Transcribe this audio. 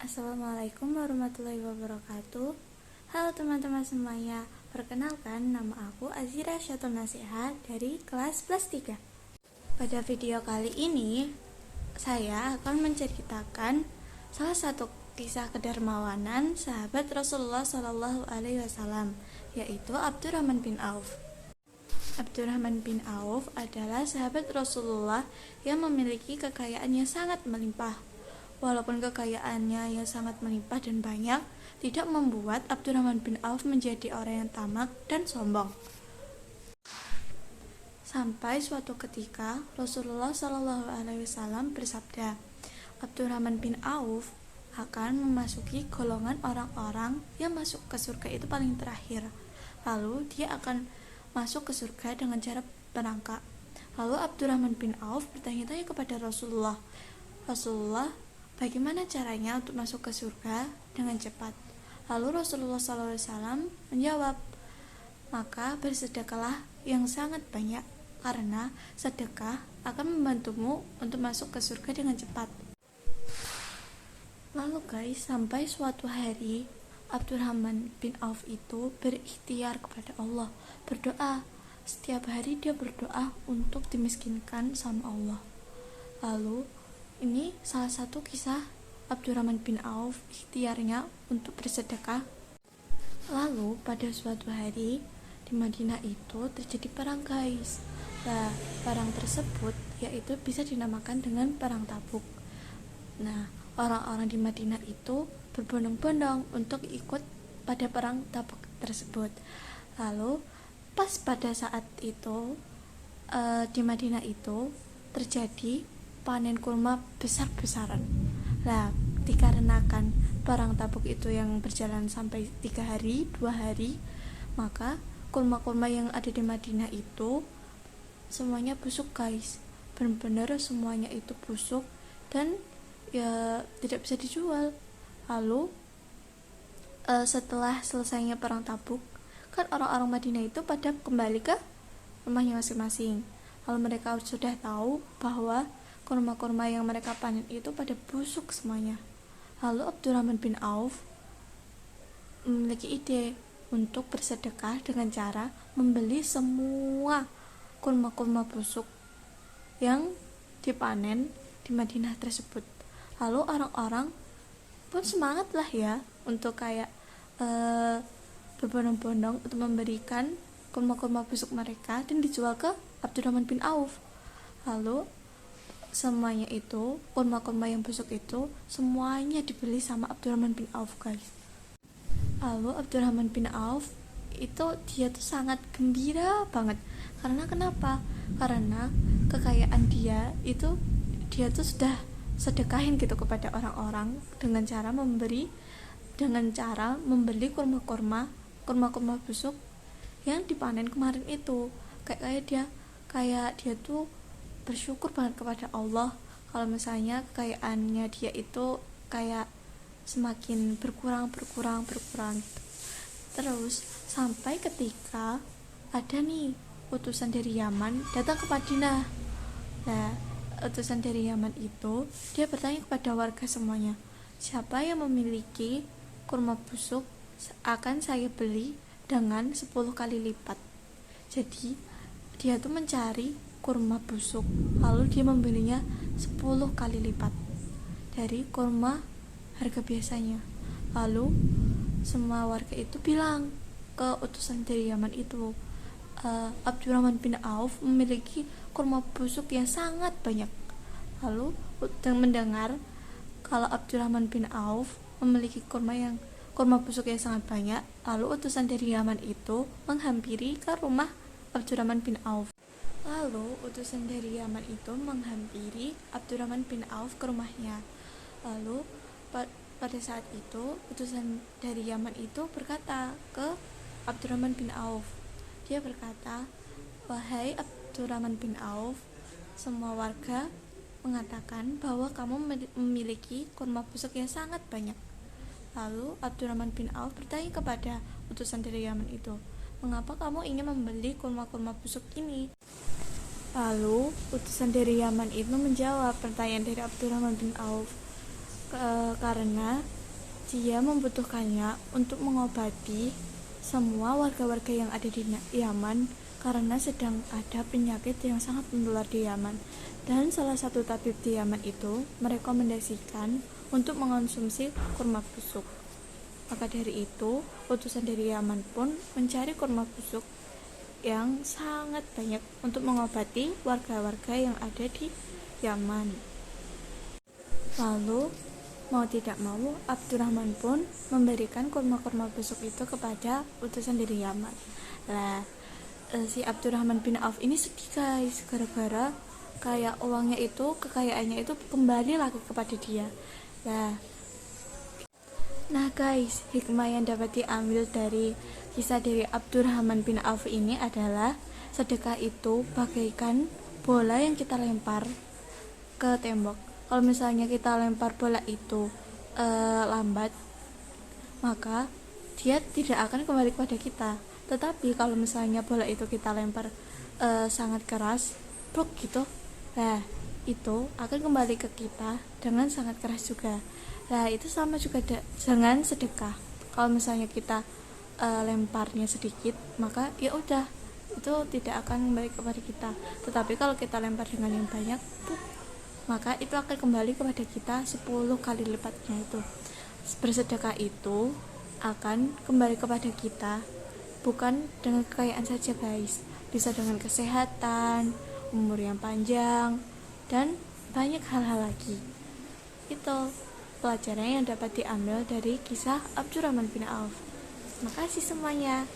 Assalamualaikum warahmatullahi wabarakatuh. Halo teman-teman semuanya, perkenalkan nama aku Azira Syatul Nasihat dari kelas plus 3. Pada video kali ini, saya akan menceritakan salah satu kisah kedermawanan sahabat Rasulullah SAW, yaitu Abdurrahman bin Auf. Abdurrahman bin Auf adalah sahabat Rasulullah yang memiliki kekayaan yang sangat melimpah. Walaupun kekayaannya yang sangat melimpah dan banyak, tidak membuat Abdurrahman bin Auf menjadi orang yang tamak dan sombong. Sampai suatu ketika Rasulullah SAW bersabda, Abdurrahman bin Auf akan memasuki golongan orang-orang yang masuk ke surga itu paling terakhir. Lalu dia akan masuk ke surga dengan cara merangkak. Lalu Abdurrahman bin Auf bertanya-tanya kepada Rasulullah, bagaimana caranya untuk masuk ke surga dengan cepat? Lalu Rasulullah SAW menjawab, maka bersedekahlah yang sangat banyak, karena sedekah akan membantumu untuk masuk ke surga dengan cepat. Lalu guys, sampai suatu hari Abdurrahman bin Auf itu berikhtiar kepada Allah, berdoa. Setiap hari dia berdoa untuk dimiskinkan sama Allah. Lalu ini salah satu kisah Abdurrahman bin Auf ikhtiarnya untuk bersedekah. Lalu pada suatu hari di Madinah itu terjadi perang guys. Nah, perang tersebut yaitu bisa dinamakan dengan perang Tabuk. Nah, orang-orang di Madinah itu berbondong-bondong untuk ikut pada perang Tabuk tersebut. Lalu pas pada saat itu di Madinah itu terjadi panen kurma besar-besaran. Nah, dikarenakan perang Tabuk itu yang berjalan sampai 3 hari, 2 hari, maka kurma-kurma yang ada di Madinah itu semuanya busuk guys. Benar-benar semuanya itu busuk dan ya tidak bisa dijual. Lalu setelah selesainya perang Tabuk, kan orang-orang Madinah itu pada kembali ke rumahnya masing-masing. Lalu mereka sudah tahu bahwa kurma-kurma yang mereka panen itu pada busuk semuanya. Lalu Abdurrahman bin Auf memiliki ide untuk bersedekah dengan cara membeli semua kurma-kurma busuk yang dipanen di Madinah tersebut. Lalu orang-orang pun semangat lah ya untuk kayak berbondong-bondong untuk memberikan kurma-kurma busuk mereka dan dijual ke Abdurrahman bin Auf. Lalu semuanya itu, kurma-kurma yang busuk itu semuanya dibeli sama Abdurrahman bin Auf guys. Lalu Abdurrahman bin Auf itu dia tuh sangat gembira banget. Karena kenapa? Karena kekayaan dia tuh sudah sedekahin gitu kepada orang-orang dengan cara membeli kurma-kurma busuk yang dipanen kemarin itu. Kayak dia tuh bersyukur banget kepada Allah kalau misalnya kekayaannya dia itu kayak semakin berkurang gitu. Terus sampai ketika ada nih utusan dari Yaman datang ke Madinah. Nah, utusan dari Yaman itu dia bertanya kepada warga semuanya, siapa yang memiliki kurma busuk akan saya beli dengan 10 kali lipat. Jadi dia tuh mencari kurma busuk, lalu dia membelinya 10 kali lipat dari kurma harga biasanya. Lalu semua warga itu bilang ke utusan dari Yaman itu, Abdurrahman bin Auf memiliki kurma busuk yang sangat banyak. Lalu mendengar kalau Abdurrahman bin Auf memiliki kurma busuk yang sangat banyak, lalu utusan dari Yaman itu menghampiri ke rumah Abdurrahman bin Auf. Lalu utusan dari Yaman itu menghampiri Abdurrahman bin Auf ke rumahnya. Lalu pada saat itu utusan dari Yaman itu berkata ke Abdurrahman bin Auf. Dia berkata, wahai Abdurrahman bin Auf, semua warga mengatakan bahwa kamu memiliki kurma busuk yang sangat banyak. Lalu Abdurrahman bin Auf bertanya kepada utusan dari Yaman itu, mengapa kamu ingin membeli kurma-kurma busuk ini? Lalu utusan dari Yaman itu menjawab pertanyaan dari Abdurrahman bin Auf, karena dia membutuhkannya untuk mengobati semua warga-warga yang ada di Yaman karena sedang ada penyakit yang sangat menular di Yaman. Dan salah satu tabib di Yaman itu merekomendasikan untuk mengonsumsi kurma busuk. Maka dari itu, utusan dari Yaman pun mencari kurma busuk yang sangat banyak untuk mengobati warga-warga yang ada di Yaman. Lalu, mau tidak mau, Abdurrahman pun memberikan kurma-kurma busuk itu kepada utusan dari Yaman. Si Abdurrahman bin Auf ini sedih guys, gara-gara kayak uangnya itu, kekayaannya itu kembali lagi kepada dia. Nah guys, hikmah yang dapat diambil dari kisah dari Abdurrahman bin Auf ini adalah sedekah itu bagaikan bola yang kita lempar ke tembok. Kalau misalnya kita lempar bola itu lambat, maka dia tidak akan kembali kepada kita. Tetapi kalau misalnya bola itu kita lempar sangat keras, pluk gitu, itu akan kembali ke kita dengan sangat keras juga. Itu sama juga dengan sedekah. Kalau misalnya kita lemparnya sedikit, maka ya udah, itu tidak akan kembali kepada kita. Tetapi kalau kita lempar dengan yang banyak, maka itu akan kembali kepada kita 10 kali lipatnya. Itu bersedekah itu akan kembali kepada kita bukan dengan kekayaan saja guys, bisa dengan kesehatan, umur yang panjang, dan banyak hal-hal lagi. Itu pelajaran yang dapat diambil dari kisah Abdurrahman bin Auf. Terima kasih semuanya.